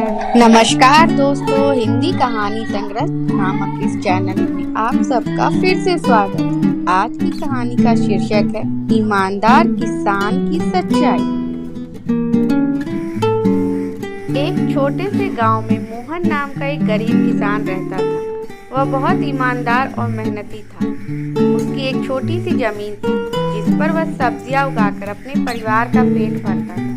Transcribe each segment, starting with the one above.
नमस्कार दोस्तों, हिंदी कहानी संग्रह नामक इस चैनल में आप सबका फिर से स्वागत है। आज की कहानी का शीर्षक है ईमानदार किसान की सच्चाई। एक छोटे से गांव में मोहन नाम का एक गरीब किसान रहता था। वह बहुत ईमानदार और मेहनती था। उसकी एक छोटी सी जमीन थी जिस पर वह सब्जियां उगाकर अपने परिवार का पेट भरता था।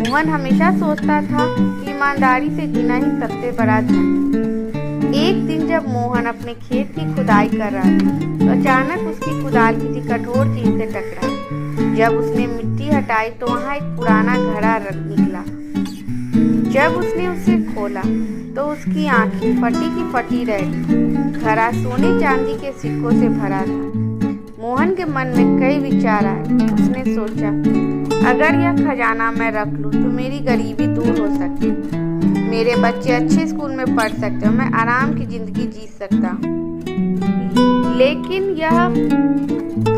मोहन हमेशा सोचता था कि ईमानदारी से जीना ही सबसे बड़ा धन है। एक दिन जब मोहन अपने खेत की खुदाई कर रहा था तो अचानक उसकी कुदाल किसी कठोर चीज से टकराई। जब उसने मिट्टी हटाई तो वहां एक पुराना घड़ा निकला। जब उसने उसे खोला तो उसकी आंखें फटी की फटी रह गई। घड़ा सोने चांदी के सिक्कों से भरा था। मोहन के मन में कई विचार आए। उसने सोचा, अगर यह खजाना मैं रख लूं तो मेरी गरीबी दूर हो सकती है, मेरे बच्चे अच्छे स्कूल में पढ़ सकते हैं, मैं आराम की जिंदगी जी सकता हूँ। लेकिन यह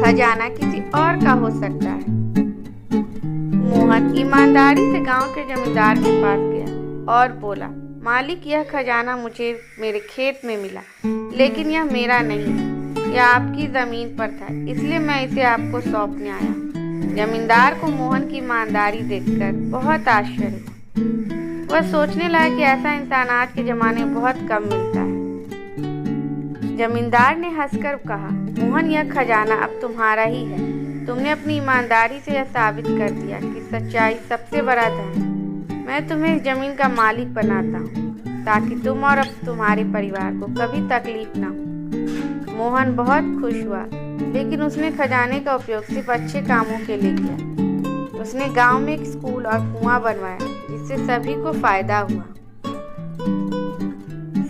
खजाना किसी और का हो सकता है। मोहन ईमानदारी से गांव के जमींदार के पास गया और बोला, मालिक, यह खजाना मुझे मेरे खेत में मिला, लेकिन यह मेरा नहीं है। यह आपकी जमीन पर था, इसलिए मैं इसे आपको सौंपने आया। जमींदार को मोहन की ईमानदारी देखकर बहुत आश्चर्य हुआ। वह सोचने लगा कि ऐसा इंसान आज के जमाने में बहुत कम मिलता है। जमींदार ने हंसकर कहा, मोहन, यह खजाना अब तुम्हारा ही है। तुमने अपनी ईमानदारी से यह साबित कर दिया कि सच्चाई सबसे बड़ा धन है। मैं तुम्हें इस जमीन का मालिक बनाता हूँ ताकि तुम और अब तुम्हारे परिवार को कभी तकलीफ ना हो। मोहन बहुत खुश हुआ, लेकिन उसने खजाने का उपयोग सिर्फ अच्छे कामों के लिए किया। उसने गांव में एक स्कूल और कुआं बनवाया जिससे सभी को फायदा हुआ।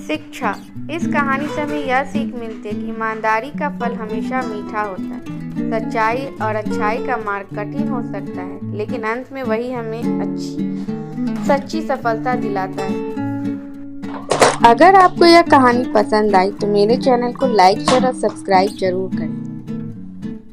शिक्षा। इस कहानी से हमें यह सीख मिलती है कि ईमानदारी का फल हमेशा मीठा होता है। सच्चाई और अच्छाई का मार्ग कठिन हो सकता है, लेकिन अंत में वही हमें सच्ची सफलता दिलाता है। अगर आपको यह कहानी पसंद आई तो मेरे चैनल को लाइक, शेयर और सब्सक्राइब जरूर करें।